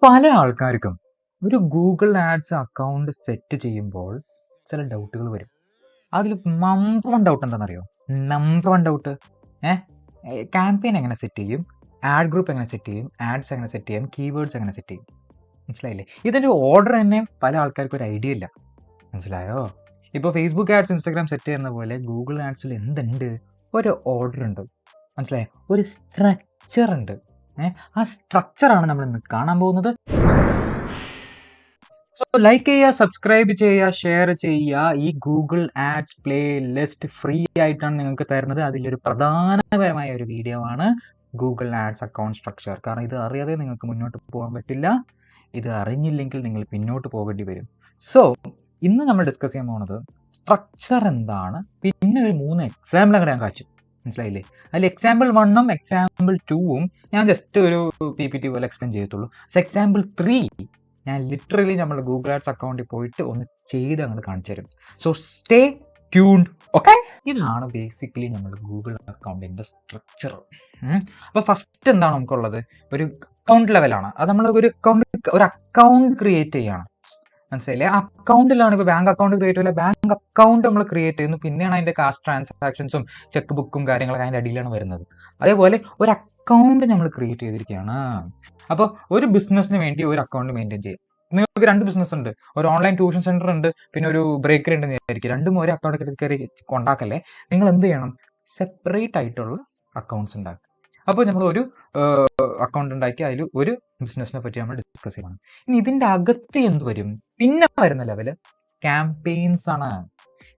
പല ആൾക്കാർക്കും ഒരു ഗൂഗിൾ ആഡ്സ് അക്കൗണ്ട് സെറ്റ് ചെയ്യുമ്പോൾ ചില ഡൗട്ടുകൾ വരും. അതിൽ നമ്പർ വൺ ഡൗട്ട് എന്താണെന്നറിയോ? നമ്പർ വൺ ഡൗട്ട് ക്യാമ്പയിൻ എങ്ങനെ സെറ്റ് ചെയ്യും, ആഡ് ഗ്രൂപ്പ് എങ്ങനെ സെറ്റ് ചെയ്യും, ആഡ്സ് എങ്ങനെ സെറ്റ് ചെയ്യും, കീവേഡ്സ് എങ്ങനെ സെറ്റ് ചെയ്യും? മനസ്സിലായില്ലേ? ഇതിൻ്റെ ഓർഡർ തന്നെ പല ആൾക്കാർക്കും ഒരു ഐഡിയ ഇല്ല. മനസ്സിലായോ? ഇപ്പോൾ ഫേസ്ബുക്ക് ആഡ്സ്, ഇൻസ്റ്റാഗ്രാം സെറ്റ് ചെയ്യുന്ന പോലെ ഗൂഗിൾ ആഡ്സിൽ എന്തുണ്ട്? ഒരു ഓർഡർ ഉണ്ട്. മനസ്സിലായോ? ഒരു സ്ട്രക്ചർ ഉണ്ട്. ആ സ്ട്രക്ചറാണ് നമ്മൾ ഇന്ന് കാണാൻ പോകുന്നത്. സോ ലൈക്ക് ചെയ്യുക, സബ്സ്ക്രൈബ് ചെയ്യുക, ഷെയർ ചെയ്യുക. ഈ Google ads playlist free ആയിട്ടാണ് നിങ്ങൾക്ക് തരുന്നത്. അതിലൊരു പ്രധാനപരമായ ഒരു വീഡിയോ ആണ് ഗൂഗിൾ ആഡ്സ് അക്കൗണ്ട് സ്ട്രക്ചർ. കാരണം ഇത് അറിയാതെ നിങ്ങൾക്ക് മുന്നോട്ട് പോകാൻ പറ്റില്ല. ഇത് അറിഞ്ഞില്ലെങ്കിൽ നിങ്ങൾ പിന്നോട്ട് പോകേണ്ടി വരും. സോ ഇന്ന് നമ്മൾ ഡിസ്കസ് ചെയ്യാൻ പോകുന്നത് സ്ട്രക്ചർ എന്താണ്, പിന്നെ ഒരു 3 എക്സാമ്പിൾ അങ്ങനെ ഞാൻ കാണിച്ചു. മനസ്സിലായില്ലേ? അതിൽ എക്സാമ്പിൾ 1ഉം എക്സാമ്പിൾ 2ഉം ഞാൻ ജസ്റ്റ് ഒരു PPT പോലെ എക്സ്പ്ലെയിൻ ചെയ്യത്തുള്ളൂ. എക്സാമ്പിൾ 3 ഞാൻ ലിറ്ററലി നമ്മുടെ ഗൂഗിൾ ആഡ്സ് അക്കൗണ്ടിൽ പോയിട്ട് ഒന്ന് ചെയ്ത് അങ്ങോട്ട് കാണിച്ചു തരും. So stay tuned. ഓക്കെ, ഇതാണ് ബേസിക്കലി നമ്മുടെ ഗൂഗിൾ അക്കൗണ്ടിൻ്റെ സ്ട്രക്ചർ. അപ്പോൾ ഫസ്റ്റ് എന്താണ് നമുക്കുള്ളത്? ഒരു അക്കൗണ്ട് ലെവലാണ്. അത് നമ്മൾ ഒരു അക്കൗണ്ട് ക്രിയേറ്റ് ചെയ്യാണ്. മനസ്സിലായില്ലേ? അക്കൗണ്ടിലാണ് ഇപ്പോൾ ബാങ്ക് അക്കൗണ്ട് ക്രിയേറ്റ് ചെയ്യില്ല, ബാങ്ക് അക്കൗണ്ട് നമ്മൾ ക്രിയേറ്റ് ചെയ്യുന്നു. പിന്നെയാണ് അതിൻ്റെ കാഷ് ട്രാൻസാക്ഷൻസും ചെക്ക് ബുക്കും കാര്യങ്ങളൊക്കെ അതിൻ്റെ അടിയിലാണ് വരുന്നത്. അതേപോലെ ഒരു അക്കൗണ്ട് നമ്മൾ ക്രിയേറ്റ് ചെയ്തിരിക്കുകയാണ്. അപ്പോൾ ഒരു ബിസിനസ്സിന് വേണ്ടി ഒരു അക്കൗണ്ട് മെയിൻറ്റെയിൻ ചെയ്യും. നിങ്ങൾക്ക് 2 ബിസിനസ് ഉണ്ട്, ഒരു ഓൺലൈൻ ട്യൂഷൻ സെൻറ്റർ ഉണ്ട്, പിന്നെ ഒരു ബ്രേക്കറി ഉണ്ട് വിചാരിക്കും. രണ്ടും ഒരേ അക്കൗണ്ട് കയറി ഉണ്ടാക്കല്ലേ. നിങ്ങൾ എന്ത് ചെയ്യണം? സെപ്പറേറ്റ് ആയിട്ടുള്ള അക്കൗണ്ട്സ് ഉണ്ടാക്കുക. അപ്പോൾ നമ്മൾ ഒരു അക്കൗണ്ട് ഉണ്ടാക്കി അതിൽ ഒരു ബിസിനസ്സിനെ പറ്റി നമ്മൾ ഡിസ്കസ് ചെയ്യണം. ഇനി ഇതിൻ്റെ അകത്ത് എന്ത് വരും? പിന്നെ വരുന്ന ലെവല് ക്യാമ്പയിൻസ് ആണ്.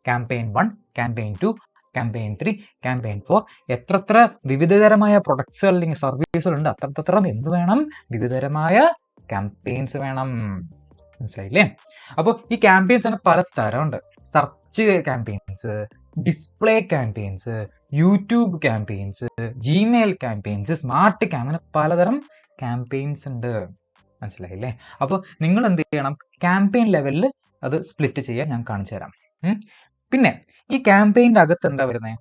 Campaign 1, campaign 2, campaign 3, campaign 4. എത്ര വിവിധതരമായ പ്രൊഡക്ട്സുകൾ അല്ലെങ്കിൽ സർവീസുകൾ ഉണ്ട്, അത്ര എന്ത് വേണം? വിവിധതരമായ ക്യാമ്പയിൻസ് വേണം. മനസ്സിലായില്ലേ? അപ്പോൾ ഈ ക്യാമ്പയിൻസ് ആണ് പല തരമുണ്ട്. Search campaigns, display campaigns, YouTube campaigns, Gmail campaigns, smart അങ്ങനെ പലതരം ക്യാമ്പയിൻസ് ഉണ്ട്. മനസ്സിലായില്ലേ? അപ്പോൾ നിങ്ങൾ എന്ത് ചെയ്യണം? ക്യാമ്പയിൻ ലെവലിൽ അത് സ്പ്ലിറ്റ് ചെയ്യാൻ ഞാൻ കാണിച്ചു തരാം. പിന്നെ ഈ ക്യാമ്പയിൻ്റെ അകത്ത് എന്താ വരുന്നത്?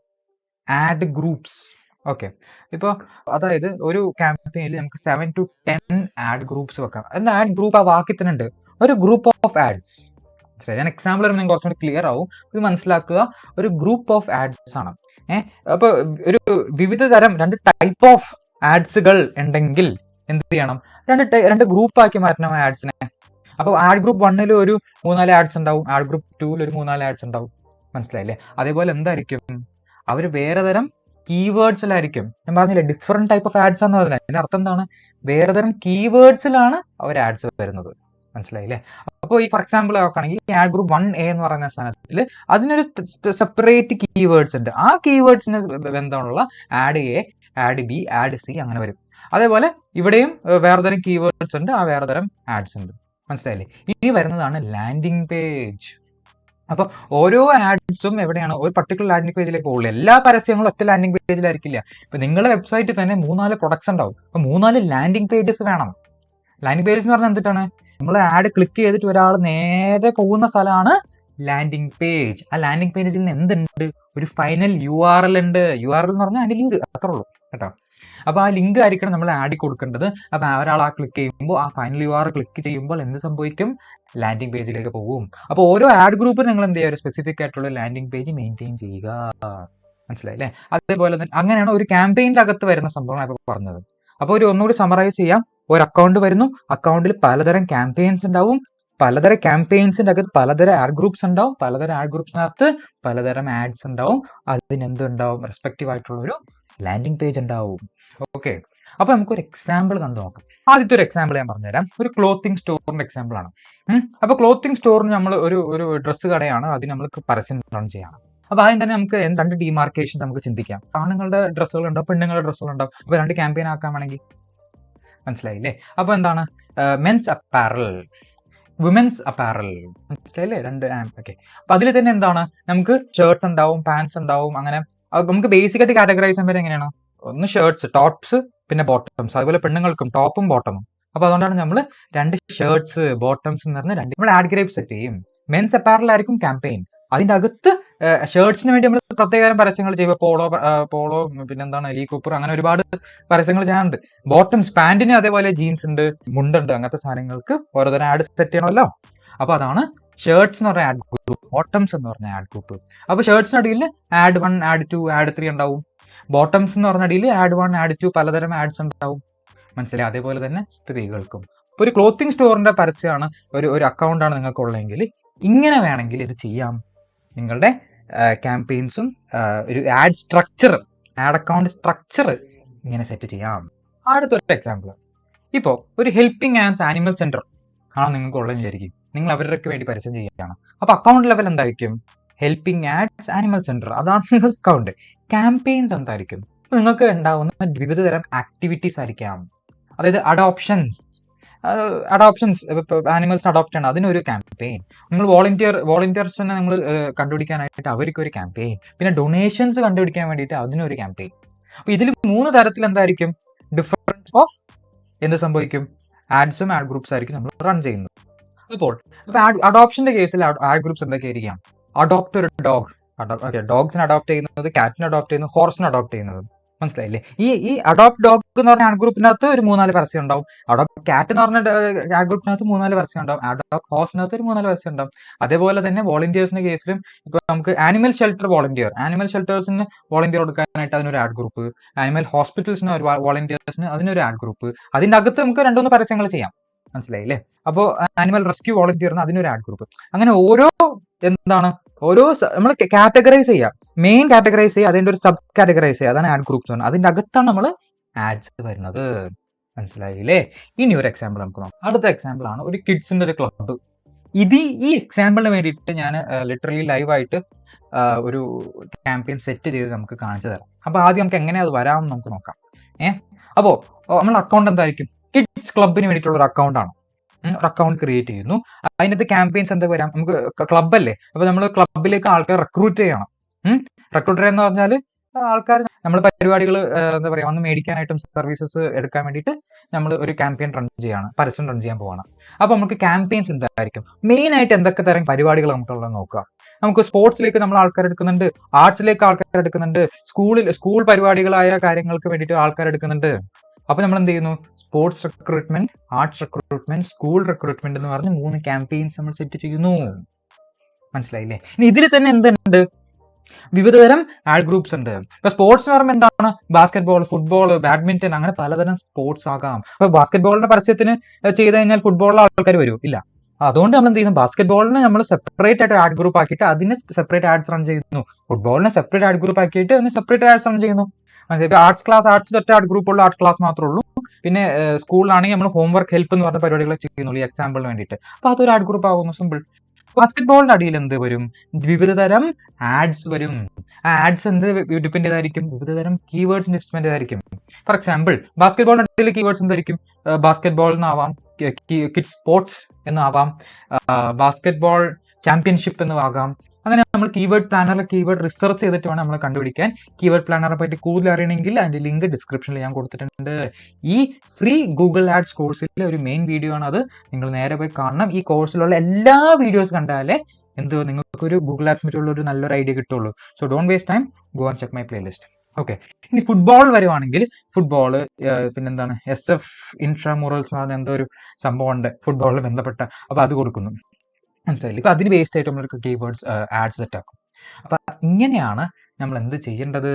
Add groups. ഓക്കെ, ഇപ്പോൾ അതായത് ഒരു ക്യാമ്പയിനിൽ നമുക്ക് 7 to 10 ആഡ് ഗ്രൂപ്പ്സ് വെക്കാം. എന്താ ആഡ് ഗ്രൂപ്പ്? ആ വാക്കിൽ തന്നെ ഉണ്ട്, ഒരു ഗ്രൂപ്പ് ഓഫ് ആഡ്സ്. ഞാൻ എക്സാമ്പിൾ വരുമ്പോൾ കുറച്ചുകൂടി ക്ലിയർ ആവും. ഇത് മനസ്സിലാക്കുക, ഒരു ഗ്രൂപ്പ് ഓഫ് ആഡ്സ് ആണ്. അപ്പോൾ ഒരു വിവിധ തരം 2 ടൈപ്പ് ഓഫ് ആഡ്സുകൾ ഉണ്ടെങ്കിൽ എന്ത് ചെയ്യണം? 2 ഗ്രൂപ്പാക്കി മാറ്റണം ആഡ്സിനെ. അപ്പോൾ ആഡ് ഗ്രൂപ്പ് 1ൽ ഒരു 3-4 ആഡ്സ് ഉണ്ടാവും, ആഡ് ഗ്രൂപ്പ് 2ൽ ഒരു 3-4 ആഡ്സ് ഉണ്ടാവും. മനസ്സിലായില്ലേ? അതേപോലെ എന്തായിരിക്കും? അവർ വേറെ തരം കീവേഡ്സിലായിരിക്കും. ഞാൻ പറഞ്ഞില്ലേ, ഡിഫറെൻറ്റ് ടൈപ്പ് ഓഫ് ആഡ്സ് എന്ന് പറഞ്ഞാൽ അതിൻ്റെ അർത്ഥം എന്താണ്? വേറെ തരം കീവേഡ്സിലാണ് അവർ ആഡ്സ് വരുന്നത്. മനസ്സിലായില്ലേ? അപ്പോൾ ഈ ഫോർ എക്സാമ്പിൾ നോക്കുകയാണെങ്കിൽ ഈ ആഡ് ഗ്രൂപ്പ് 1A എന്ന് പറയുന്ന സ്ഥാനത്തിൽ അതിനൊരു സെപ്പറേറ്റ് കീവേഡ്സ് ഉണ്ട്. ആ കീവേഡ്സിന് ബന്ധമുള്ള add A, add B, add C അങ്ങനെ വരും. അതേപോലെ ഇവിടെയും വേറെ തരം കീവേഡ്സ് ഉണ്ട്, ആ വേറെ തരം ആഡ്സ് ഉണ്ട്. മനസ്സിലായില്ലേ? ഇനി വരുന്നതാണ് ലാൻഡിംഗ് പേജ്. അപ്പോൾ ഓരോ ആഡ്സും എവിടെയാണ്? ഒരു പർട്ടിക്കുലർ ലാൻഡിംഗ് പേജിലേക്ക് പോകുള്ളൂ. എല്ലാ പരസ്യങ്ങളും ഒറ്റ ലാൻഡിംഗ് പേജിലായിരിക്കില്ല. ഇപ്പം നിങ്ങളുടെ വെബ്സൈറ്റിൽ തന്നെ 3-4 പ്രൊഡക്ട്സ് ഉണ്ടാവും. അപ്പോൾ 3-4 ലാൻഡിംഗ് പേജസ് വേണം. ലാൻഡിംഗ് പേജസ് എന്ന് പറഞ്ഞാൽ എന്തിട്ടാണ്? നമ്മൾ ആഡ് ക്ലിക്ക് ചെയ്തിട്ട് ഒരാൾ നേരെ പോകുന്ന സ്ഥലമാണ് ലാൻഡിംഗ് പേജ്. ആ ലാൻഡിംഗ് പേജിൽ നിന്ന് എന്തുണ്ട്? ഒരു ഫൈനൽ URL ഉണ്ട്. URL എന്ന് പറഞ്ഞാൽ അതിൻ്റെ ലിങ്ക്, അത്രേ ഉള്ളൂ കേട്ടോ. അപ്പോൾ ആ ലിങ്ക് ആയിരിക്കണം നമ്മൾ ആഡിൽ കൊടുക്കേണ്ടത്. അപ്പോൾ ഒരാൾ ആ ക്ലിക്ക് ചെയ്യുമ്പോൾ, ആ ഫൈനൽ URL ക്ലിക്ക് ചെയ്യുമ്പോൾ എന്ത് സംഭവിക്കും? ലാൻഡിംഗ് പേജിലേക്ക് പോകും. അപ്പോൾ ഓരോ ആഡ് ഗ്രൂപ്പിൽ നിങ്ങൾ എന്ത് ചെയ്യുക? ഒരു സ്പെസിഫിക് ആയിട്ടുള്ള ലാൻഡിംഗ് പേജ് മെയിൻറ്റെയിൻ ചെയ്യുക. മനസ്സിലായില്ലേ? അതേപോലെ തന്നെ അങ്ങനെയാണ് ഒരു ക്യാമ്പയിൻ്റെ അകത്ത് വരുന്ന സംഭവം ഇപ്പോൾ പറഞ്ഞത്. അപ്പോൾ ഒന്നുകൂടി സമറൈസ് ചെയ്യാം. ഒരു അക്കൗണ്ട് വരുന്നു, അക്കൗണ്ടിൽ പലതരം ക്യാമ്പയിൻസ് ഉണ്ടാവും, പലതരം ക്യാമ്പയിൻസിൻ്റെ അകത്ത് പലതരം ആഡ് ഗ്രൂപ്പ്സ് ഉണ്ടാവും, പലതരം ആഡ് ഗ്രൂപ്പ്സിനകത്ത് പലതരം ആഡ്സ് ഉണ്ടാവും. അതിനെന്തുണ്ടാവും? റെസ്പെക്റ്റീവ് ആയിട്ടുള്ള ഒരു ലാൻഡിംഗ് പേജ് ഉണ്ടാവും. ഓക്കെ, അപ്പോൾ നമുക്കൊരു എക്സാമ്പിൾ കണ്ടു നോക്കാം. ആദ്യത്തെ ഒരു എക്സാമ്പിൾ ഞാൻ പറഞ്ഞുതരാം. ഒരു ക്ലോത്തിങ് സ്റ്റോറിൻ്റെ എക്സാമ്പിൾ ആണ്. അപ്പോൾ ക്ലോത്തിങ് സ്റ്റോറിന് നമ്മൾ ഒരു ഡ്രസ്സ് കടയാണ്, അതിന് നമ്മൾക്ക് പരസ്യം റൺ ചെയ്യണം. അപ്പോൾ ആദ്യം തന്നെ നമുക്ക് 2 ഡിമാർക്കേഷൻ നമുക്ക് ചിന്തിക്കാം. ആണുങ്ങളുടെ ഡ്രസ്സുകളുണ്ടാവും, പെണ്ണുങ്ങളുടെ ഡ്രസ്സുകളുണ്ടാവും. അപ്പോൾ 2 ക്യാമ്പയിൻ ആക്കാൻ വേണമെങ്കിൽ, മനസ്സിലായില്ലേ? അപ്പോൾ എന്താണ്? Men's apparel, women's apparel. മനസ്സിലായില്ലേ? 2 ഓക്കെ. അപ്പോൾ അതിൽ തന്നെ എന്താണ്? നമുക്ക് ഷർട്ട്സ് ഉണ്ടാവും, പാൻസ് ഉണ്ടാവും. അങ്ങനെ നമുക്ക് ബേസിക് ആയിട്ട് കാറ്റഗറൈസ് ചെയ്യുമ്പോൾ എങ്ങനെയാണ്? ഒന്ന് ഷർട്ട്സ്, ടോപ്സ്, പിന്നെ ബോട്ടംസ്. അതുപോലെ പെണ്ണുങ്ങൾക്കും ടോപ്പും ബോട്ടമും. അപ്പോൾ അതുകൊണ്ടാണ് നമ്മൾ 2 ഷർട്ട്സ്, ബോട്ടംസ് എന്ന് പറഞ്ഞ നമ്മൾ ആഡ് ഗ്രൂപ്പ് സെറ്റ് ചെയ്യും. മെൻസ് അപ്പാരൽ ആയിരിക്കും ക്യാമ്പയിൻ. അതിൻ്റെ അകത്ത് ഷർട്ട്സിന് വേണ്ടി നമ്മൾ പ്രത്യേകം പരസ്യങ്ങൾ ചെയ്യുമ്പോൾ പോളോ പിന്നെന്താണ് എലി കൂപ്പർ അങ്ങനെ ഒരുപാട് പരസ്യങ്ങൾ ചെയ്യാനുണ്ട്. ബോട്ടംസ് പാന്റിന് അതേപോലെ ജീൻസ് ഉണ്ട്, മുണ്ടുണ്ട്, അങ്ങനത്തെ സാധനങ്ങൾക്ക് ഓരോതരം ആഡ് സെറ്റ് ചെയ്യണമല്ലോ. അപ്പൊ അതാണ് ഷർട്ട്സ് എന്ന് പറഞ്ഞ ആഡ് ഗ്രൂപ്പ്, ബോട്ടംസ് എന്ന് പറഞ്ഞ ആഡ് ഗ്രൂപ്പ്. അപ്പൊ ഷർട്ട്സിനടിയിൽ ആഡ് 1, ആഡ് 2, ആഡ് 3 ഉണ്ടാവും. ബോട്ടംസ് എന്ന് പറഞ്ഞ അടിയിൽ ആഡ് 1, ആഡ് 2 പലതരം ആഡ്സ് ഉണ്ടാവും. മനസ്സിലായി? അതേപോലെ തന്നെ സ്ത്രീകൾക്കും. ഇപ്പൊ ഒരു ക്ലോത്തിങ് സ്റ്റോറിന്റെ പരസ്യമാണ്, ഒരു അക്കൗണ്ടാണ് നിങ്ങൾക്ക് ഉള്ളതെങ്കിൽ ഇങ്ങനെ വേണമെങ്കിൽ ഇത് ചെയ്യാം. നിങ്ങളുടെ ക്യാമ്പയിൻസും ഒരു add structure, add account structure ഇങ്ങനെ സെറ്റ് ചെയ്യാം. അടുത്തൊരു എക്സാമ്പിൾ, ഇപ്പോൾ ഒരു ഹെൽപ്പിംഗ് ഹാൻഡ്സ് ആനിമൽ സെന്റർ ആണ് നിങ്ങൾക്ക് ഉള്ളതെന്ന് വിചാരിക്കും. നിങ്ങൾ അവർക്ക് വേണ്ടി പരസ്യം ചെയ്യുകയാണ്. അപ്പൊ അക്കൗണ്ട് ലെവൽ എന്തായിരിക്കും? ഹെൽപ്പിംഗ് ആഡ്സ് ആനിമൽ സെന്റർ, അതാണ് നിങ്ങൾക്ക് അക്കൗണ്ട്. ക്യാമ്പയിൻസ് എന്തായിരിക്കും? നിങ്ങൾക്ക് ഉണ്ടാവുന്ന വിവിധ തരം ആക്ടിവിറ്റീസ് ആയിരിക്കാം. അതായത് അഡോപ്ഷൻസ്, ആനിമൽസിന് അഡോപ്റ്റ് ചെയ്യണം, അതിനൊരു ക്യാമ്പയിൻ. നിങ്ങൾ വോളണ്ടിയേഴ്സിനെ നിങ്ങൾ കണ്ടുപിടിക്കാനായിട്ട് അവർക്കൊരു ക്യാമ്പയിൻ. പിന്നെ ഡൊണേഷൻസ് കണ്ടുപിടിക്കാൻ വേണ്ടിയിട്ട് അതിനൊരു ക്യാമ്പയിൻ. അപ്പൊ ഇതിൽ 3 തരത്തിൽ എന്തായിരിക്കും ഡിഫറൻസ് ഓഫ് എന്ത് സംഭവിക്കും? ആഡ്സും ആഡ് ഗ്രൂപ്പ്സ് ആയിരിക്കും നമ്മൾ റൺ ചെയ്യുന്നത്. അപ്പോൾ അഡോപ്ഷന്റെ കേസിൽ ആഡ് ഗ്രൂപ്പ്സ് എന്തൊക്കെയായിരിക്കാം? അഡോപ്റ്റ് ഒരു ഡോഗ്, ഡോഗ്സിനെ അഡോപ്റ്റ് ചെയ്യുന്നത്, കാറ്റിനെ അഡോപ്റ്റ് ചെയ്യുന്നത്, ഹോർസിനെ അഡോപ്റ്റ് ചെയ്യുന്നത്. മനസ്സിലായില്ലേ? ഈ അഡോപ്റ്റ് ഡോഗ് എന്ന് പറഞ്ഞ ആഡ് ഗ്രൂപ്പിനകത്ത് ഒരു 3-4 പരസ്യം ഉണ്ടാവും. അഡോപ്റ്റ് കാറ്റ് എന്ന് പറഞ്ഞ ആഡ് ഗ്രൂപ്പിനകത്ത് 3-4 പരസ്യം ഉണ്ടാവും. അഡോപ്റ്റ് ഹോഴ്സിനകത്ത് ഒരു 3-4 പരസ്യം ഉണ്ടാവും. അതേപോലെ തന്നെ വോളണ്ടിയേഴ്സിന്റെ കേസിലും ഇപ്പൊ നമുക്ക് ആനിമൽ ഷെൽട്ടർ വോളണ്ടിയർ, ആനിമൽ ഷെൽട്ടേഴ്സിന് വോളണ്ടിയർ കൊടുക്കാനായിട്ട് അതിനൊരു ആഡ് ഗ്രൂപ്പ്, ആനിമൽ ഹോസ്പിറ്റൽസിന് വോളണ്ടിയേഴ്സിന് അതിനൊരു ആഡ് ഗ്രൂപ്പ്. അതിന്റെ അകത്ത് നമുക്ക് 2-3 പരസ്യങ്ങൾ ചെയ്യാം. മനസ്സിലായില്ലേ? അപ്പോൾ ആനിമൽ റെസ്ക്യൂ വോളണ്ടിയറിന് അതിനൊരു ആഡ് ഗ്രൂപ്പ്. അങ്ങനെ ഓരോ നമ്മൾ കാറ്റഗറൈസ് ചെയ്യാം, മെയിൻ കാറ്റഗറൈസ് ചെയ്യുക, അതിന്റെ ഒരു സബ് കാറ്റഗറൈസ് ചെയ്യുക, അതാണ് ആഡ് ഗ്രൂപ്പ്സ് പറഞ്ഞത്. അതിന്റെ അകത്താണ് നമ്മൾ ആഡ്സ് വരുന്നത്. മനസ്സിലായില്ലേ? ഇനി ഒരു എക്സാമ്പിൾ നമുക്ക് നോക്കാം. അടുത്ത എക്സാമ്പിൾ ആണ് ഒരു കിഡ്സിന്റെ ഒരു ക്ലബ്ബ്. ഈ എക്സാമ്പിളിന് വേണ്ടിയിട്ട് ഞാൻ ലിറ്ററലി ലൈവായിട്ട് ഒരു ക്യാമ്പയിൻ സെറ്റ് ചെയ്ത് നമുക്ക് കാണിച്ചു തരാം. അപ്പൊ ആദ്യം നമുക്ക് എങ്ങനെ അത് വരാമെന്ന് നമുക്ക് നോക്കാം. അപ്പോൾ നമ്മൾ അക്കൗണ്ട് എന്തായിരിക്കും? കിഡ്സ് ക്ലബിന് വേണ്ടിയിട്ടുള്ള ഒരു അക്കൗണ്ട് ആണ്. ഒരു അക്കൗണ്ട് ക്രിയേറ്റ് ചെയ്യുന്നു. അതിനകത്ത് ക്യാമ്പയിൻസ് എന്തൊക്കെ വരാം? നമുക്ക് ക്ലബ്ബല്ലേ, അപ്പൊ നമ്മൾ ക്ലബിലേക്ക് ആൾക്കാർ റിക്രൂട്ട് ചെയ്യണം. റിക്രൂട്ടർ എന്ന് പറഞ്ഞാൽ ആൾക്കാർ നമ്മൾ പരിപാടികൾ എന്താ പറയാ വന്ന് മേടിക്കാനായിട്ടും സർവീസസ് എടുക്കാൻ വേണ്ടിയിട്ട് നമ്മൾ ഒരു ക്യാമ്പയിൻ റൺ ചെയ്യാണ്, പരസ്യം റൺ ചെയ്യാൻ പോവാണ്. അപ്പൊ നമുക്ക് ക്യാമ്പയിൻസ് എന്തായിരിക്കും? മെയിൻ ആയിട്ട് എന്തൊക്കെ തരം പരിപാടികൾ നമുക്കുള്ളത് നോക്കുക. നമുക്ക് സ്പോർട്സിലേക്ക് നമ്മൾ ആൾക്കാർ എടുക്കുന്നുണ്ട്, ആർട്സിലേക്ക് ആൾക്കാർ എടുക്കുന്നുണ്ട്, സ്കൂൾ പരിപാടികളായ കാര്യങ്ങൾക്ക് വേണ്ടിയിട്ട് ആൾക്കാർ എടുക്കുന്നുണ്ട്. അപ്പൊ നമ്മൾ എന്ത് ചെയ്യുന്നു? Sports recruitment, arts recruitment, school recruitment എന്ന് പറഞ്ഞ് 3 ക്യാമ്പയിൻസ് നമ്മൾ സെറ്റ് ചെയ്യുന്നു. മനസ്സിലായില്ലേ? ഇനി ഇതിൽ തന്നെ എന്തുണ്ട്? വിവിധതരം ആഡ് ഗ്രൂപ്പ്സ് ഉണ്ട്. ഇപ്പൊ സ്പോർട്സ് എന്ന് പറയുമ്പോൾ എന്താണ്? ബാസ്കറ്റ്ബോൾ, ഫുട്ബോൾ, ബാഡ്മിന്റൺ, അങ്ങനെ പലതരം സ്പോർട്സ് ആകാം. അപ്പൊ ബാസ്കറ്റ്ബോളിന്റെ പരസ്യത്തിന് ചെയ്ത് കഴിഞ്ഞാൽ ഫുട്ബോളിലെ ആൾക്കാർ വരും ഇല്ല. അതുകൊണ്ട് നമ്മൾ എന്ത് ചെയ്യുന്നു? ബാസ്കറ്റ്ബോളിന് നമ്മൾ സെപ്പറേറ്റ് ആയിട്ട് ആഡ് ഗ്രൂപ്പ് ആക്കിയിട്ട് അതിന് സെപ്പറേറ്റ് ആഡ്സ് റൺ ചെയ്യുന്നു. ഫുട്ബോളിനെ സെപ്പറേറ്റ് ആഡ് ഗ്രൂപ്പ് ആക്കിയിട്ട് അതിന് സെപ്പറേറ്റ് ആഡ്സ് റൺ ചെയ്യുന്നു. ആർട്സ് ക്ലാസ്, ആർട്സിൽ ഒറ്റ ആഡ് ഗ്രൂപ്പ് ഉള്ള ആർട്ട് ക്ലാസ് മാത്രമേ ഉള്ളൂ. പിന്നെ സ്കൂളിലാണെങ്കിൽ നമ്മൾ ഹോംവർക്ക് ഹെൽപ്പ് എന്ന് പറഞ്ഞ പരിപാടികൾ ചെയ്യുന്നുള്ളൂ ഈ എക്സാമ്പിളിന് വേണ്ടിയിട്ട്. അപ്പൊ അതൊരു ആഡ് ഗ്രൂപ്പ് ആകുന്നു. സിമ്പിൾ. ബാസ്കറ്റ്ബോളിന്റെ അടിയിൽ എന്ത് വരും? വിവിധതരം ആഡ്സ് വരും. ആ ആഡ്സ് എന്ത് ഡിപ്പെൻഡ് ചെയ്തായിരിക്കും? വിവിധതരം കീവേഡ്സിന്റെ ഡിപ്പെൻഡ് ചെയ്തായിരിക്കും. ഫോർ എക്സാമ്പിൾ ബാസ്കറ്റ്ബോളിന്റെ അടിയിൽ കീവേഡ്സ് എന്തായിരിക്കും? ബാസ്കറ്റ്ബോൾ എന്നാവാം, കിഡ്സ് സ്പോർട്സ് എന്നാവാം, ബാസ്കറ്റ്ബോൾ ചാമ്പ്യൻഷിപ്പ് എന്നാകാം. അങ്ങനെ നമ്മൾ കീവേഡ് പ്ലാനറിൽ കീവേഡ് റിസർച്ച് ചെയ്തിട്ട് വേണം നമ്മൾ കണ്ടുപിടിക്കാൻ. കീവേഡ് പ്ലാനറെ പറ്റി കൂടുതൽ അറിയണമെങ്കിൽ അതിന്റെ ലിങ്ക് ഡിസ്ക്രിപ്ഷനിൽ ഞാൻ കൊടുത്തിട്ടുണ്ട്. ഈ ഫ്രീ ഗൂഗിൾ ആഡ്സ് കോഴ്സിലെ ഒരു മെയിൻ വീഡിയോ ആണ് അത്. നിങ്ങൾ നേരെ പോയി കാണണം. ഈ കോഴ്സിലുള്ള എല്ലാ വീഡിയോസ് കണ്ടാലേ നിങ്ങൾക്ക് ഒരു ഗൂഗിൾ ആഡ്സ് പറ്റിയുള്ള ഒരു നല്ലൊരു ഐഡിയ കിട്ടുള്ളൂ. So don't waste time, go and check my playlist. Okay, ഇനി ഫുട്ബോൾ വരുവാണെങ്കിൽ ഫുട്ബോള് പിന്നെന്താണ് SF ഇൻട്രാമുറൽസ് എന്ന് പറഞ്ഞ എന്തോ ഒരു സംഭവം ഉണ്ട് ഫുട്ബോളിൽ ബന്ധപ്പെട്ട. അപ്പൊ അത് കൊടുക്കുന്നു. മനസ്സിലായില്ലേ? ഇപ്പൊ അതിന് ബേസ്ഡ് ആയിട്ട് നമ്മൾക്ക് കീവേഡ്സ് ആഡ്സ് സെറ്റ് ആക്കും. അപ്പൊ ഇങ്ങനെയാണ് നമ്മൾ എന്ത് ചെയ്യേണ്ടത്?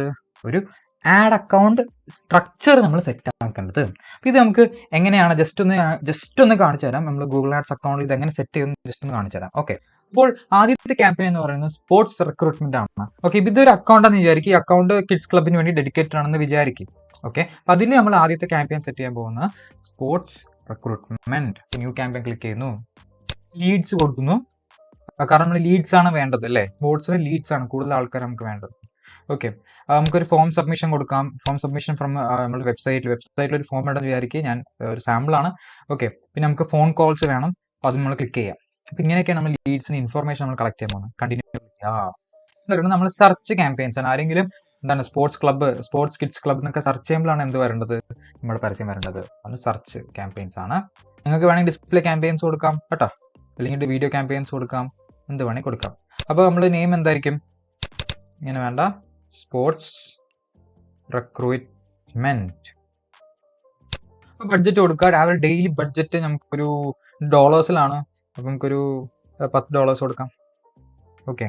ഒരു ആഡ് അക്കൗണ്ട് സ്ട്രക്ചർ നമ്മൾ സെറ്റ് ആക്കേണ്ടത്. അപ്പൊ ഇത് നമുക്ക് എങ്ങനെയാണ് ജസ്റ്റ് ഒന്ന് കാണിച്ചു തരാം. നമ്മൾ ഗൂഗിൾ ആഡ്സ് അക്കൗണ്ട് ഇത് എങ്ങനെ സെറ്റ് ചെയ്യുന്നു ജസ്റ്റ് ഒന്ന് കാണിച്ചു തരാം. ഓക്കെ, അപ്പോൾ ആദ്യത്തെ ക്യാമ്പയിൻ എന്ന് പറയുന്നത് സ്പോർട്സ് റിക്രൂട്ട്മെന്റ് ആണ്. ഓക്കെ, ഇതൊരു അക്കൗണ്ട് എന്ന് വിചാരിക്കും. ഈ അക്കൗണ്ട് കിഡ്സ് ക്ലബിന് വേണ്ടി ഡെഡിക്കേറ്റഡ് ആണെന്ന് വിചാരിക്കും. ഓക്കെ, അപ്പൊ അതിന് നമ്മൾ ആദ്യത്തെ ക്യാമ്പയിൻ സെറ്റ് ചെയ്യാൻ പോകുന്ന sports recruitment. New campaign click ചെയ്യുന്നു, ലീഡ്സ് കൊടുക്കുന്നു. കാരണം നമ്മൾ ലീഡ്സ് ആണ് വേണ്ടത് അല്ലേ? സ്പോർട്സിന് ലീഡ്സ് ആണ് കൂടുതൽ ആൾക്കാർ നമുക്ക് വേണ്ടത്. ഓക്കെ, നമുക്കൊരു ഫോം സബ്മിഷൻ കൊടുക്കാം. ഫോം സബ്മിഷൻ ഫ്രം നമ്മുടെ വെബ്സൈറ്റിൽ ഒരു ഫോം ഉണ്ടെന്ന് വിചാരിക്കുക. ഞാൻ ഒരു സാമ്പിൾ ആണ്. ഓക്കെ, പിന്നെ നമുക്ക് ഫോൺ കോൾസ് വേണം. അപ്പൊ അത് നമ്മൾ ക്ലിക്ക് ചെയ്യാം. അപ്പൊ ഇങ്ങനെയൊക്കെയാണ് നമ്മൾ ലീഡ്സിന് ഇൻഫർമേഷൻ നമ്മൾ കളക്ട് ചെയ്യാൻ പോകുന്നത്. കണ്ടിന്യൂ. നമ്മൾ സെർച്ച് ക്യാമ്പയിൻസ് ആണ്. ആരെങ്കിലും എന്താണ് സ്പോർട്സ് കിഡ്സ് ക്ലബ് എന്നൊക്കെ സെർച്ച് ചെയ്യുമ്പോഴാണ് എന്ത് വരേണ്ടത്? നമ്മുടെ പരസ്യം വരേണ്ടത്. അത് സെർച്ച് ക്യാമ്പയിൻസ് ആണ്. നിങ്ങൾക്ക് വേണമെങ്കിൽ ഡിസ്പ്ലേ ക്യാമ്പയിൻസ് കൊടുക്കാം കേട്ടോ, അല്ലെങ്കിൽ വീഡിയോ ക്യാമ്പയിൻസ് കൊടുക്കാം, എന്ത് വേണമെങ്കിൽ കൊടുക്കാം. അപ്പോൾ നമ്മുടെ നെയിം എന്തായിരിക്കും? ഇങ്ങനെ വേണ്ട, സ്പോർട്സ് റിക്രൂട്ട്മെന്റ്. ബഡ്ജറ്റ് കൊടുക്കുക. രാവിലെ ഡെയിലി ബഡ്ജറ്റ് നമുക്കൊരു ഡോളേഴ്സിലാണ്, അപ്പം നമുക്കൊരു $10 കൊടുക്കാം. ഓക്കെ,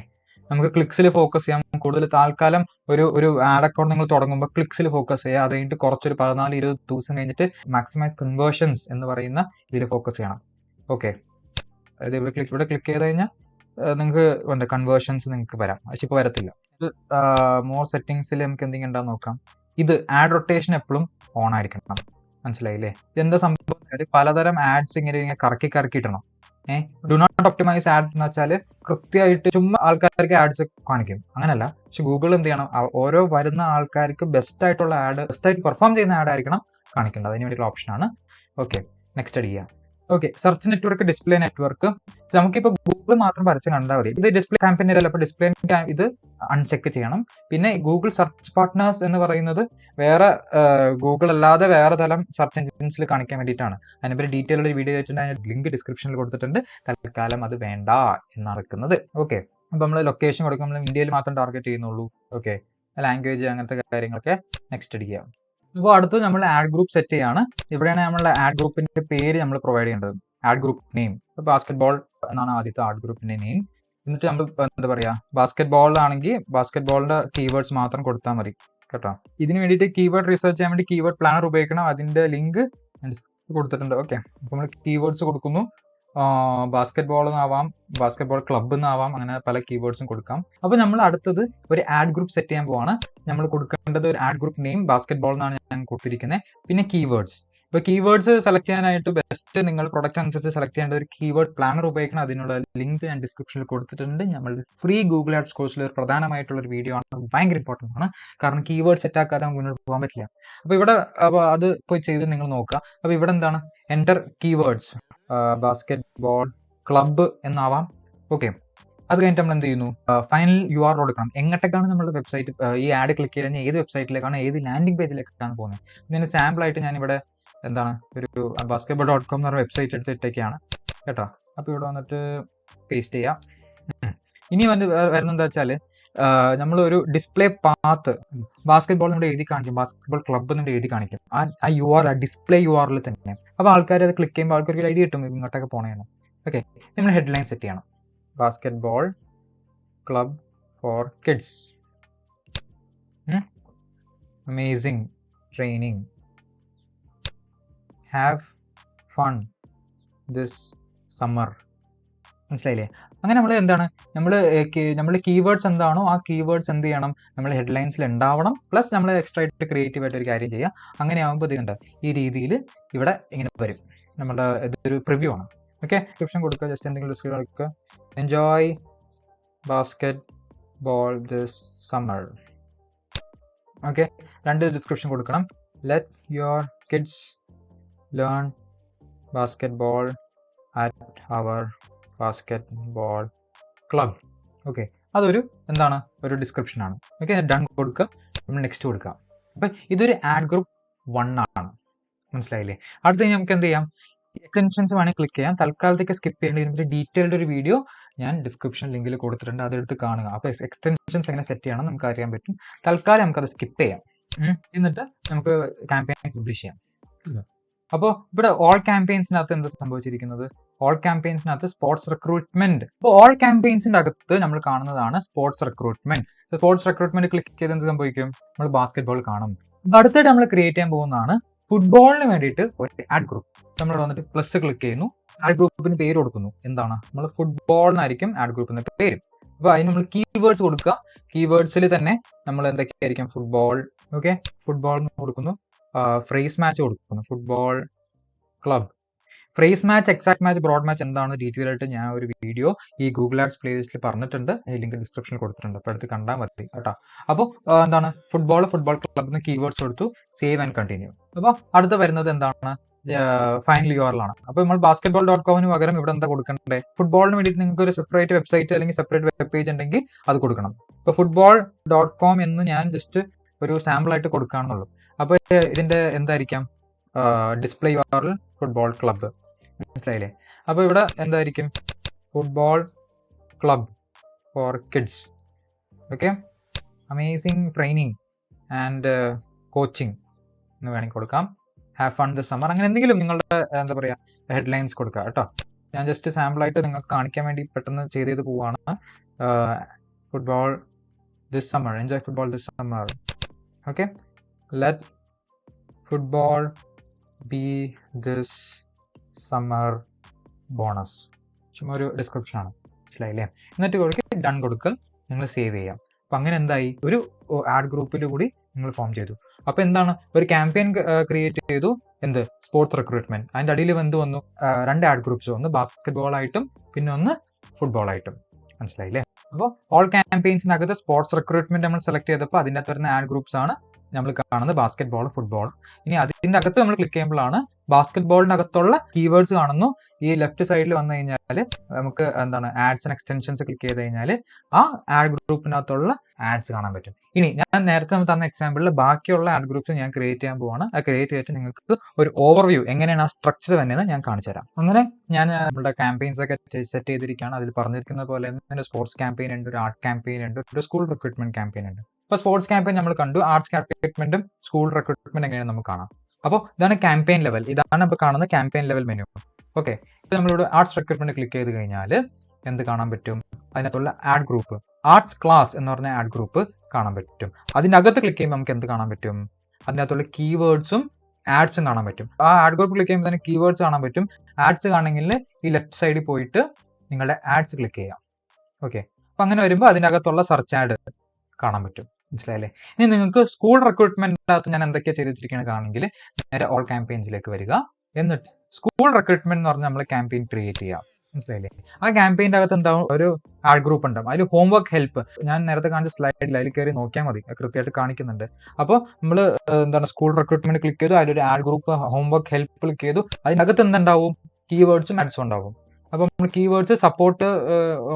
നമുക്ക് ക്ലിക്സിൽ ഫോക്കസ് ചെയ്യാം. കൂടുതൽ താൽക്കാലം ഒരു ആഡ് അക്കൗണ്ട് നിങ്ങൾ തുടങ്ങുമ്പോൾ ക്ലിക്സിൽ ഫോക്കസ് ചെയ്യുക. അത് കഴിഞ്ഞിട്ട് കുറച്ചൊരു 14-20 ദിവസം കഴിഞ്ഞിട്ട് മാക്സിമൈസ് കൺവേർഷൻസ് എന്ന് പറയുന്ന ഇതിൽ ഫോക്കസ് ചെയ്യണം. ഓക്കെ, അതായത് ഇവിടെ ക്ലിക്ക് ചെയ്ത് കഴിഞ്ഞാൽ നിങ്ങൾക്ക് എന്താ കൺവേർഷൻസ് നിങ്ങൾക്ക് വരാം. പക്ഷെ ഇപ്പോൾ വരത്തില്ല. ഇത് മോർ സെറ്റിംഗ്സിൽ നമുക്ക് എന്തെങ്കിലും ഉണ്ടാകും നോക്കാം. ഇത് ആഡ് റൊട്ടേഷൻ എപ്പോഴും ഓൺ ആയിരിക്കണം. മനസ്സിലായില്ലേ? ഇതെന്താ സംഭവം? പലതരം ആഡ്സ് ഇങ്ങനെ കറക്കി ഇടണം. ഡു നോട്ട് ഒപ്റ്റിമൈസ് ആഡ് എന്ന് വെച്ചാൽ കൃത്യമായിട്ട് ചുമ്മാ ആൾക്കാർക്ക് ആഡ്സ് കാണിക്കും, അങ്ങനല്ല. പക്ഷെ ഗൂഗിൾ എന്ത് ചെയ്യണം, ഓരോ വരുന്ന ആൾക്കാർക്ക് ബെസ്റ്റ് ആയിട്ടുള്ള ആഡ്, ബെസ്റ്റ് ആയിട്ട് പെർഫോം ചെയ്യുന്ന ആഡ് ആയിരിക്കണം കാണിക്കേണ്ടത്. അതിന് വേണ്ടിയുള്ള ഓപ്ഷനാണ്. ഓക്കെ, നെക്സ്റ്റ് അടിക്കുക. Okay, search network, display network. നമുക്കിപ്പോൾ ഗൂഗിൾ മാത്രം പരസ്യം കണ്ടാൽ മതി. ഇത് ഡിസ്പ്ലേ ക്യാമ്പയിൻ അല്ല, അപ്പോൾ ഡിസ്പ്ലേ ഇത് അൺചെക്ക് ചെയ്യണം. പിന്നെ ഗൂഗിൾ സെർച്ച് പാർട്ട്നേഴ്സ് എന്ന് പറയുന്നത് വേറെ ഗൂഗിൾ അല്ലാതെ വേറെ തരം സെർച്ച് എഞ്ചിൻസിൽ കാണിക്കാൻ വേണ്ടിയിട്ടാണ്. അതിനെപ്പറ്റി ഡീറ്റെയിൽ ഒരു വീഡിയോ ചെയ്തിട്ടുണ്ട്, അതിന് ലിങ്ക് ഡിസ്ക്രിപ്ഷനിൽ കൊടുത്തിട്ടുണ്ട്. തൽക്കാലം അത് വേണ്ട എന്നറിക്കുന്നത്. ഓക്കെ, അപ്പോൾ നമ്മൾ ലൊക്കേഷൻ കൊടുക്കും, നമ്മൾ ഇന്ത്യയിൽ മാത്രം ടാർഗറ്റ് ചെയ്യുന്നുള്ളൂ. ഓക്കെ, ലാംഗ്വേജ് അങ്ങനത്തെ കാര്യങ്ങളൊക്കെ നെക്സ്റ്റ് അടിക്കുക. അപ്പോൾ അടുത്ത് നമ്മൾ ആഡ് ഗ്രൂപ്പ് സെറ്റ് ചെയ്യാണ്. ഇവിടെയാണ് നമ്മളുടെ ആഡ് ഗ്രൂപ്പിന്റെ പേര് നമ്മൾ പ്രൊവൈഡ് ചെയ്യേണ്ടത്. ആഡ് ഗ്രൂപ്പ് നെയിം ബാസ്കറ്റ്ബോൾ എന്നാണ് ആദ്യത്തെ ആഡ് ഗ്രൂപ്പിന്റെ നെയിം. എന്നിട്ട് നമ്മൾ എന്താ പറയുക, ബാസ്കറ്റ്ബോൾ ആണെങ്കിൽ ബാസ്കറ്റ്ബോളിന്റെ കീവേഡ്സ് മാത്രം കൊടുത്താൽ മതി കേട്ടോ. ഇതിന് വേണ്ടിയിട്ട് കീവേഡ് റിസർച്ച് ചെയ്യാൻ വേണ്ടി കീവേഡ് പ്ലാനർ ഉപയോഗിക്കണം. അതിന്റെ ലിങ്ക് കൊടുത്തിട്ടുണ്ട്. ഓക്കെ, അപ്പോൾ നമ്മൾ കീവേഡ്സ് കൊടുക്കുന്നു. ബാസ്കറ്റ്ബോൾ എന്നാവാം, ബാസ്കറ്റ്ബോൾ ക്ലബ്ബ് എന്നാവാം, അങ്ങനെ പല കീവേഡ്സും കൊടുക്കാം. അപ്പോൾ നമ്മൾ അടുത്തത് ഒരു ആഡ് ഗ്രൂപ്പ് സെറ്റ് ചെയ്യാൻ പോവാണ്. നമ്മൾ കൊടുക്കേണ്ടത് ഒരു ആഡ് ഗ്രൂപ്പ് നെയിം ബാസ്കറ്റ്ബോൾ എന്നാണ് ഞാൻ കൊടുത്തിരിക്കുന്നത്. പിന്നെ കീവേഡ്സ്. ഇപ്പോൾ കീവേഡ്സ് സെലക്ട് ചെയ്യാനായിട്ട് ബെസ്റ്റ് നിങ്ങൾ പ്രൊഡക്റ്റ് അനുസരിച്ച് സെലക്ട് ചെയ്യേണ്ട ഒരു കീവേഡ് പ്ലാനർ ഉപയോഗിക്കണം. അതിനുള്ള ലിങ്ക് ഞാൻ ഡിസ്ക്രിപ്ഷനിൽ കൊടുത്തിട്ടുണ്ട്. നമ്മളുടെ ഫ്രീ ഗൂഗിൾ ആഡ്സ് കോഴ്സിൽ ഒരു പ്രധാനമായിട്ടുള്ള ഒരു വീഡിയോ ആണ്. ഭയങ്കര ഇമ്പോർട്ടൻ്റ് ആണ്, കാരണം കീവേഡ് സെറ്റ് ആക്കാതെ നമുക്ക് മുന്നോട്ട് പോകാൻ പറ്റില്ല. അപ്പോൾ ഇവിടെ അത് പോയി ചെയ്ത് നിങ്ങൾ നോക്കുക. അപ്പോൾ ഇവിടെ എന്താണ്, എൻ്റർ കീവേഡ്സ് ബാസ്കറ്റ്ബോൾ ക്ലബ്ബ് എന്നാവാം. ഓക്കെ, അത് കഴിഞ്ഞിട്ട് നമ്മൾ എന്ത് ചെയ്യുന്നു, ഫൈനൽ URL കൊടുക്കണം. എങ്ങോട്ടേക്കാണ് നമ്മുടെ വെബ്സൈറ്റ്, ഈ ആഡ് ക്ലിക്ക് ചെയ്ത് കഴിഞ്ഞാൽ ഏത് വെബ്സൈറ്റിലേക്കാണ്, ഏത് ലാൻഡിംഗ് പേജിലേക്കാണ് പോകുന്നത്. ഇതിന് സാമ്പിളായിട്ട് ഞാനിവിടെ എന്താണ് ഒരു basketball.com എന്ന് പറഞ്ഞ വെബ്സൈറ്റ് എടുത്തിട്ടൊക്കെയാണ് കേട്ടോ. അപ്പോൾ ഇവിടെ വന്നിട്ട് പേസ്റ്റ് ചെയ്യാം. ഇനി വരുന്നത് എന്താ വെച്ചാൽ നമ്മളൊരു ഡിസ്പ്ലേ പാത്ത് ബാസ്കറ്റ്ബോൾ നമ്മൾ എഴുതി കാണിക്കും, ബാസ്കറ്റ്ബോൾ ക്ലബ്ബ് നമ്മൾ എഴുതി കാണിക്കും. ആ URL ഡിസ്പ്ലേ URL തന്നെ. അപ്പോൾ ആൾക്കാർ അത് ക്ലിക്ക് ചെയ്യുമ്പോൾ ആൾക്കാർക്ക് ഒരു ഐഡിയ കിട്ടും ഇങ്ങോട്ടൊക്കെ പോകണമെന്ന്. ഓക്കെ, നമ്മൾ ഹെഡ്ലൈൻ സെറ്റ് ചെയ്യണം. Basketball club for kids, amazing training, have fun this summer. മനസ്സിലായില്ലേ? അങ്ങനെ നമ്മൾ എന്താണ്, നമ്മൾ കീവേഡ്സ് എന്താണോ ആ കീവേഡ്സ് എന്ത് ചെയ്യണം, നമ്മൾ ഹെഡ്ലൈൻസിൽ ഉണ്ടാവണം. പ്ലസ് നമ്മൾ എക്സ്ട്രാ ആയിട്ട് ക്രിയേറ്റീവ് ആയിട്ട് ഒരു കാര്യം ചെയ്യുക. അങ്ങനെ ആകുമ്പോൾ ഇതുണ്ട്, ഈ രീതിയിൽ ഇവിടെ ഇങ്ങനെ വരും. നമ്മുടെ ഇതൊരു പ്രിവ്യൂ ആണ്. ഓക്കെ, ഡിസ്ക്രിപ്ഷൻ കൊടുക്കുക, ജസ്റ്റ് എന്തെങ്കിലും ഡിസ്ക്രിപ്ഷൻ കൊടുക്കുക. Enjoy basketball this summer. Okay, 2 description കൊടുക്കണം. Let your kids learn basketball at our basketball club. Okay, അതൊരു എന്താണ്, ഒരു ഡിസ്ക്രിപ്ഷനാണ്. ഓക്കെ, ഡൺ കൊടുക്കുക, നമ്മൾ നെക്സ്റ്റ് കൊടുക്കുക. അപ്പം ഇതൊരു ആഡ് ഗ്രൂപ്പ് 1 ആണ്. മനസ്സിലായില്ലേ? അടുത്ത് നമുക്ക് എന്ത് ചെയ്യാം, എക്സ്റ്റൻഷൻസ് വേണമെങ്കിൽ ക്ലിക്ക് ചെയ്യാം. തൽക്കാലത്തേക്ക് സ്കിപ്പ് ചെയ്യേണ്ട ഇതിൻ്റെ ഡീറ്റെയിൽഡ് ഒരു വീഡിയോ ഞാൻ ഡിസ്ക്രിപ്ഷൻ ലിങ്കിൽ കൊടുത്തിട്ടുണ്ട്, അതെടുത്ത് കാണുക. അപ്പോൾ എക്സ്റ്റൻഷൻസ് എങ്ങനെ സെറ്റ് ചെയ്യണം നമുക്ക് അറിയാൻ പറ്റും. തൽക്കാലം നമുക്കത് സ്കിപ്പ് ചെയ്യാം. എന്നിട്ട് നമുക്ക് ക്യാമ്പയിൻ പബ്ലിഷ് ചെയ്യാം. അപ്പോൾ ഇവിടെ ഓൾ ക്യാമ്പയിൻസിനകത്ത് എന്താ സംഭവിച്ചിരിക്കുന്നത്, ഓൾ ക്യാമ്പയിൻസിനകത്ത് സ്പോർട്സ് റിക്രൂട്ട്മെന്റ്. അപ്പോൾ ഓൾ ക്യാമ്പയിൻസിന്റെ അകത്ത് നമ്മൾ കാണുന്നതാണ് sports recruitment. Sports recruitment click ചെയ്ത് എന്ത് സംഭവിക്കും, നമ്മൾ ബാസ്കറ്റ്ബോൾ കാണും. അടുത്തായിട്ട് നമ്മൾ ക്രിയേറ്റ് ചെയ്യാൻ പോകുന്നതാണ് ഫുട്ബോളിന് വേണ്ടിയിട്ട് ഒരു ആഡ് ഗ്രൂപ്പ്. നമ്മൾ വന്നിട്ട് പ്ലസ് ക്ലിക്ക് ചെയ്യുന്നു, ആഡ് ഗ്രൂപ്പിന് പേര് കൊടുക്കുന്നു. എന്താണ്, നമ്മൾ ഫുട്ബോൾ എന്നായിരിക്കും ആഡ് ഗ്രൂപ്പിന്റെ പേര്. അപ്പോൾ അതിന് നമ്മൾ കീവേഡ്സ് കൊടുക്കുക. കീവേഡ്സിൽ തന്നെ നമ്മൾ എന്തൊക്കെയായിരിക്കും, ഫുട്ബോൾ. ഓക്കെ, ഫുട്ബോൾ എന്ന് കൊടുക്കുന്നു. ഫ്രേസ് മാച്ച് കൊടുക്കുന്നു, football club. Phrase match, exact match, broad match എന്താണ് ഡീറ്റെയിൽ ആയിട്ട് ഞാൻ ഒരു വീഡിയോ ഈ ഗൂഗിൾ ആഡ്സ് പ്ലേലിസ്റ്റിൽ പറഞ്ഞിട്ടുണ്ട്. ലിങ്ക് ഡിസ്ക്രിപ്ഷനിൽ കൊടുത്തിട്ടുണ്ട്, അപ്പോൾ അടുത്ത് കണ്ടാൽ മതി കേട്ടോ. അപ്പോൾ എന്താണ്, ഫുട്ബോൾ ക്ലബ് എന്ന് കീവേഡ്സ് കൊടുത്തു, സേവ് ആൻഡ് കണ്ടിന്യൂ. അപ്പോൾ അടുത്ത് വരുന്നത് എന്താണ്, ഫൈനൽ URL ആണ്. അപ്പോൾ നമ്മൾ basketball.com പകരം ഇവിടെ എന്താ കൊടുക്കേണ്ടത്, ഫുട്ബോളിന് വേണ്ടിയിട്ട് നിങ്ങൾക്ക് ഒരു സെപ്പറേറ്റ് വെബ്സൈറ്റ് അല്ലെങ്കിൽ സെപ്പറേറ്റ് വെബ് പേജ് ഉണ്ടെങ്കിൽ അത് കൊടുക്കണം. ഇപ്പോൾ football.com എന്ന് ഞാൻ ജസ്റ്റ് ഒരു സാമ്പിൾ ആയിട്ട് കൊടുക്കുകയാണെന്നുള്ളൂ. അപ്പോൾ ഇതിന്റെ എന്തായിരിക്കാം, ഡിസ്പ്ലേ URL ഫുട്ബോൾ ക്ലബ്ബ്. മനസ്സിലായില്ലേ? അപ്പോൾ ഇവിടെ എന്തായിരിക്കും, football club for kids. Okay, amazing training and coaching എന്ന് വേണമെങ്കിൽ കൊടുക്കാം. ഹാവ് ഫൺ ദിസ് സമ്മർ, അങ്ങനെ എന്തെങ്കിലും നിങ്ങളുടെ എന്താ പറയുക ഹെഡ്ലൈൻസ് കൊടുക്കുക കേട്ടോ. ഞാൻ ജസ്റ്റ് സാമ്പിളായിട്ട് നിങ്ങൾക്ക് കാണിക്കാൻ വേണ്ടി പെട്ടെന്ന് ചെയ്ത് പോവാണ്. Football this summer, enjoy football this summer. Okay, let football B this summer bonus. ചുമ്മാ ഒരു ഡിസ്ക്രിപ്ഷൻ ആണ്, മനസ്സിലായില്ലേ? എന്നിട്ട് കൊടുക്കുക, ഡൺ കൊടുക്കുക, നിങ്ങൾ സേവ് ചെയ്യാം. അപ്പം അങ്ങനെ എന്തായി, ഒരു ആഡ് ഗ്രൂപ്പിൽ കൂടി നിങ്ങൾ ഫോം ചെയ്തു. അപ്പോൾ എന്താണ്, ഒരു ക്യാമ്പയിൻ ക്രിയേറ്റ് ചെയ്തു, എന്ത് സ്പോർട്സ് റിക്രൂട്ട്മെന്റ്. അതിൻ്റെ അടിയിൽ എന്ത് വന്നു, 2 ആഡ് ഗ്രൂപ്പ്സ് വന്നു, ബാസ്കറ്റ്ബോൾ ആയിട്ടും പിന്നെ ഒന്ന് ഫുട്ബോൾ ആയിട്ടും, മനസ്സിലായില്ലേ? അപ്പോൾ ഓൾ ക്യാമ്പയിൻസിനകത്ത് സ്പോർട്സ് റിക്രൂട്ട്മെന്റ് നമ്മൾ സെലക്ട് ചെയ്തപ്പോൾ അതിൻ്റെ അകത്ത് വരുന്ന ആഡ് ഗ്രൂപ്പ്സ് ആണ് നമ്മൾ കാണുന്നത് ബാസ്കറ്റ്ബോൾ, ഫുട്ബോൾ. ഇനി അതിൻ്റെ അകത്ത് നമ്മൾ ക്ലിക്ക് ചെയ്യുമ്പോഴാണ് ബാസ്കറ്റ്ബോളിനകത്തുള്ള കീവേഡ്സ് കാണുന്നു. ഈ ലെഫ്റ്റ് സൈഡിൽ വന്നു കഴിഞ്ഞാൽ നമുക്ക് എന്താണ് ആഡ്സ് ആൻഡ് എക്സ്റ്റൻഷൻസ് ക്ലിക്ക് ചെയ്ത് കഴിഞ്ഞാൽ ആ ആഡ് ഗ്രൂപ്പിനകത്തുള്ള ആഡ്സ് കാണാൻ പറ്റും. ഇനി ഞാൻ നേരത്തെ തന്ന എക്സാമ്പിളിൽ ബാക്കിയുള്ള ആഡ് ഗ്രൂപ്പ്സ് ഞാൻ ക്രിയേറ്റ് ചെയ്യാൻ പോവാണ്. ആ ക്രിയേറ്റ് ചെയ്തിട്ട് നിങ്ങൾക്ക് ഒരു ഓവർവ്യൂ എങ്ങനെയാണ് ആ സ്ട്രക്ചർ വരുന്നത് ഞാൻ കാണിച്ചു തരാം. അങ്ങനെ ഞാൻ നമ്മുടെ ക്യാമ്പയിൻസ് ഒക്കെ സെറ്റ് ചെയ്തിരിക്കുകയാണ്. അതിൽ പറഞ്ഞിരിക്കുന്ന പോലെ തന്നെ സ്പോർട്സ് ക്യാമ്പയിൻ ഉണ്ട്, ഒരു ആർട്ട് ക്യാമ്പയിൻ ഉണ്ട്, ഒരു സ്കൂൾ റിക്രൂട്ട്മെന്റ് ക്യാമ്പയിൻ ഉണ്ട്. ഇപ്പോൾ സ്പോർട്സ് ക്യാമ്പയിൻ നമ്മൾ കണ്ടു, ആർട്സ് റിക്രൂട്ട്മെന്റും സ്കൂൾ റിക്രൂട്ട്മെന്റ് എങ്ങനെയാണ് നമുക്ക് കാണാം. അപ്പോൾ ഇതാണ് ക്യാമ്പയിൻ ലെവൽ, ഇതാണ് ഇപ്പോൾ കാണുന്ന ക്യാമ്പയിൻ ലെവൽ മെനു. ഓക്കെ, ഇപ്പോൾ നമ്മളിവിടെ ആർട്സ് റിക്രൂട്ട്മെന്റ് ക്ലിക്ക് ചെയ്ത് കഴിഞ്ഞാൽ എന്ത് കാണാൻ പറ്റും, അതിനകത്തുള്ള ആഡ് ഗ്രൂപ്പ് ആർട്സ് ക്ലാസ് എന്ന് പറഞ്ഞ ആഡ് ഗ്രൂപ്പ് കാണാൻ പറ്റും. അതിനകത്ത് ക്ലിക്ക് ചെയ്യുമ്പോൾ നമുക്ക് എന്ത് കാണാൻ പറ്റും, അതിനകത്തുള്ള കീവേഡ്സും ആഡ്സും കാണാൻ പറ്റും. ആ ആഡ് ഗ്രൂപ്പ് ക്ലിക്ക് ചെയ്യുമ്പോൾ തന്നെ കീവേഡ്സ് കാണാൻ പറ്റും. ആഡ്സ് കാണണമെങ്കിൽ ഈ ലെഫ്റ്റ് സൈഡിൽ പോയിട്ട് നിങ്ങളുടെ ആഡ്സ് ക്ലിക്ക് ചെയ്യാം. ഓക്കെ, അപ്പം അങ്ങനെ വരുമ്പോൾ അതിനകത്തുള്ള സെർച്ച് ആഡ് കാണാൻ പറ്റും, മനസ്സിലായല്ലേ? ഇനി നിങ്ങൾക്ക് സ്കൂൾ റിക്രൂട്ട്മെന്റിനകത്ത് ഞാൻ എന്തൊക്കെയാണ് ചെയ്ത് വെച്ചിരിക്കുകയാണ് കാണണമെങ്കിൽ നേരെ ഓൾ ക്യാമ്പയിൻസിലേക്ക് വരിക. എന്നിട്ട് സ്കൂൾ റിക്രൂട്ട്മെന്റ് എന്ന് പറഞ്ഞാൽ നമ്മൾ ക്യാമ്പയിൻ ക്രിയേറ്റ് ചെയ്യാം, മനസ്സിലായില്ലേ? ആ ക്യാമ്പയിൻ്റെ അകത്ത് എന്താവും, ഒരു ആഡ് ഗ്രൂപ്പ് ഉണ്ടാവും. അതിൽ ഹോംവർക്ക് ഹെൽപ്പ്, ഞാൻ നേരത്തെ കാണിച്ച സ്ലൈഡിൽ അതിൽ കയറി നോക്കിയാൽ മതി, കൃത്യമായിട്ട് കാണിക്കുന്നുണ്ട്. അപ്പോൾ നമ്മൾ എന്താണ് സ്കൂൾ റിക്രൂട്ട്മെന്റ് ക്ലിക്ക് ചെയ്തു, അതിലൊരു add group homework help click ചെയ്തു. അതിനകത്ത് എന്തുണ്ടാവും, കീവേഡ്സും ആഡ്സും ഉണ്ടാവും. അപ്പോൾ നമ്മൾ കീവേഡ്സ് സപ്പോർട്ട്,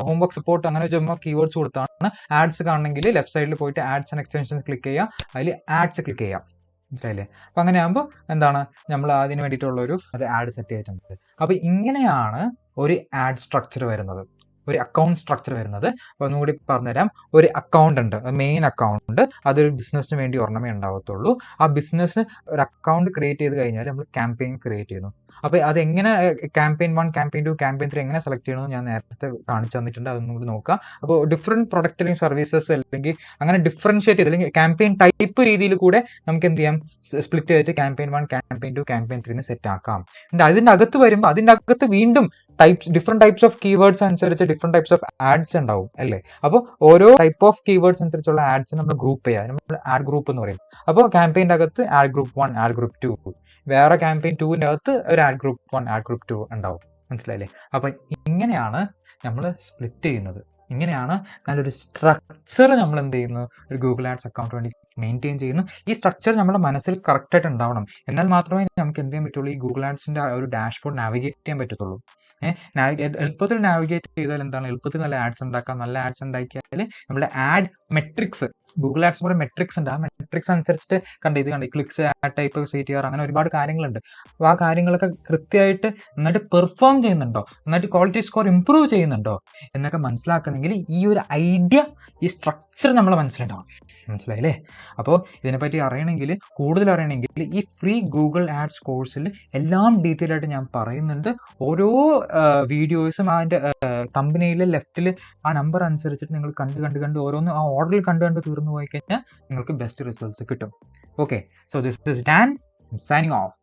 ഹോംവർക്ക് സപ്പോർട്ട് അങ്ങനെ ചുമ്മാ കീവേഡ്സ് കൊടുത്താണ്. ആഡ്സ് കാണണമെങ്കിൽ ലെഫ്റ്റ് സൈഡിൽ പോയിട്ട് ആഡ്സ് ആൻഡ് എക്സ്റ്റൻഷൻസ് ക്ലിക്ക് ചെയ്യാം, അതിൽ ആഡ്സ് ക്ലിക്ക് ചെയ്യാം, മനസ്സിലായില്ലേ? അപ്പം അങ്ങനെ ആകുമ്പോൾ എന്താണ്, നമ്മൾ അതിന് വേണ്ടിയിട്ടുള്ള ഒരു ആഡ് സെറ്റ് ചെയ്തിട്ടുണ്ട്. അപ്പോൾ ഇങ്ങനെയാണ് ഒരു ആഡ് സ്ട്രക്ചർ വരുന്നത്, ഒരു അക്കൗണ്ട് സ്ട്രക്ചർ വരുന്നത്. അപ്പോൾ ഒന്നുകൂടി പറഞ്ഞുതരാം. ഒരു അക്കൗണ്ട് ഉണ്ട്, മെയിൻ അക്കൗണ്ട്, അതൊരു ബിസിനസ്സിന് വേണ്ടി ഒരെണ്ണമേ ഉണ്ടാവത്തുള്ളൂ. ആ ബിസിനസ്സിന് ഒരു അക്കൗണ്ട് ക്രിയേറ്റ് ചെയ്ത് കഴിഞ്ഞാൽ നമ്മൾ ക്യാമ്പയിൻ ക്രിയേറ്റ് ചെയ്യുന്നു. അപ്പോൾ അതെങ്ങനെ ക്യാമ്പയിൻ 1, ക്യാമ്പയിൻ 2, ക്യാമ്പയിൻ 3 എങ്ങനെ സെലക്ട് ചെയ്യണമെന്ന് ഞാൻ നേരത്തെ കാണിച്ചു തന്നിട്ടുണ്ട്, അതൊന്നും കൂടി നോക്കാം. അപ്പോൾ ഡിഫറെൻറ്റ് പ്രൊഡക്റ്റ് അല്ലെങ്കിൽ സർവീസസ് അല്ലെങ്കിൽ അങ്ങനെ ഡിഫറൻഷിയേറ്റ് ചെയ്ത് അല്ലെങ്കിൽ ക്യാമ്പയിൻ ടൈപ്പ് രീതിയിൽ കൂടെ നമുക്ക് എന്ത് ചെയ്യാം, സ്പ്ലിറ്റ് ചെയ്തിട്ട് ക്യാമ്പയിൻ 1, ക്യാമ്പയിൻ 2, ക്യാമ്പയിൻ 3 സെറ്റ് ആക്കാം. അതിൻ്റെ അകത്ത് വരുമ്പോൾ അതിൻ്റെ അകത്ത് വീണ്ടും ഡിഫറെന്റ് ടൈപ്സ് ഓഫ് കീവേഡ്സ് അനുസരിച്ച് ഡിഫറെന്റ് ടൈപ്സ് ഓഫ് ആഡ്സ് ഉണ്ടാവും, അല്ലേ? അപ്പോൾ ഓരോ ടൈപ്പ് ഓഫ് കീവേഡ്സ് അനുസരിച്ചുള്ള ആഡ്സ് നമ്മൾ ഗ്രൂപ്പ് ചെയ്യാം, നമ്മൾ ആഡ് ഗ്രൂപ്പ് എന്ന് പറയും. അപ്പോൾ ക്യാമ്പയിൻ്റെ അകത്ത് ആഡ് ഗ്രൂപ്പ് 1, ആഡ് ഗ്രൂപ്പ് 2, വേറെ ക്യാമ്പയിൻ 2ൻ്റെ അകത്ത് ഒരു ആഡ് ഗ്രൂപ്പ് 1, ആഡ് ഗ്രൂപ്പ് 2 ഉണ്ടാവും, മനസ്സിലായില്ലേ? അപ്പം ഇങ്ങനെയാണ് നമ്മൾ സ്പ്ലിറ്റ് ചെയ്യുന്നത്. ഇങ്ങനെയാണ് നല്ലൊരു സ്ട്രക്ചർ നമ്മൾ എന്ത് ചെയ്യുന്നു, ഒരു ഗൂഗിൾ ആഡ്സ് അക്കൗണ്ട് വേണ്ടി മെയിൻറ്റെയിൻ ചെയ്യുന്നു. ഈ സ്ട്രക്ചർ നമ്മുടെ മനസ്സിൽ കറക്റ്റായിട്ട് ഉണ്ടാവണം, എന്നാൽ മാത്രമേ നമുക്ക് എന്ത് ചെയ്യാൻ പറ്റുള്ളൂ, ഈ ഗൂഗിൾ ആഡ്സിൻ്റെ ഒരു ഡാഷ്ബോർഡ് നാവിഗേറ്റ് ചെയ്യാൻ പറ്റത്തുള്ളൂ. എളുപ്പത്തിൽ നാവിഗേറ്റ് ചെയ്താൽ എന്താണ്, എളുപ്പത്തിൽ നല്ല ആഡ്സ് ഉണ്ടാക്കാം. നല്ല ആഡ്സ് ഉണ്ടാക്കിയാൽ നമ്മുടെ ആഡ് മെട്രിക്സ്, ഗൂഗിൾ ആഡ്സ് പോലെ മെട്രിക്സ് ഉണ്ട്. ആ മെട്രിക്സ് അനുസരിച്ചിട്ട് ഇത് ക്ലിക്സ്, ആഡ് ടൈപ്പ്, CTR, അങ്ങനെ ഒരുപാട് കാര്യങ്ങളുണ്ട്. അപ്പോൾ ആ കാര്യങ്ങളൊക്കെ കൃത്യമായിട്ട് നന്നായിട്ട് പെർഫോം ചെയ്യുന്നുണ്ടോ, നന്നായിട്ട് ക്വാളിറ്റി സ്കോർ ഇംപ്രൂവ് ചെയ്യുന്നുണ്ടോ എന്നൊക്കെ മനസ്സിലാക്കണമെങ്കിൽ ഈ ഒരു ഐഡിയ, ഈ സ്ട്രക്ചർ നമ്മൾ മനസ്സിലുണ്ടാവും, മനസ്സിലായില്ലേ? അപ്പോൾ ഇതിനെപ്പറ്റി അറിയണമെങ്കിൽ, കൂടുതൽ അറിയണമെങ്കിൽ ഈ ഫ്രീ ഗൂഗിൾ ആഡ്സ് കോഴ്സിൽ എല്ലാം ഡീറ്റെയിൽ ആയിട്ട് ഞാൻ പറയുന്നുണ്ട്. ഓരോ വീഡിയോസും അതിൻ്റെ തമ്പനയിലെ ലെഫ്റ്റിൽ ആ നമ്പർ അനുസരിച്ചിട്ട് നിങ്ങൾ കണ്ട് ഓരോന്ന് ആ ഓർഡറിൽ കണ്ട് തീർന്നു പോയി കഴിഞ്ഞാൽ നിങ്ങൾക്ക് ബെസ്റ്റ് റിസൾട്ട്സ് കിട്ടും. Okay, so this is Dan signing off.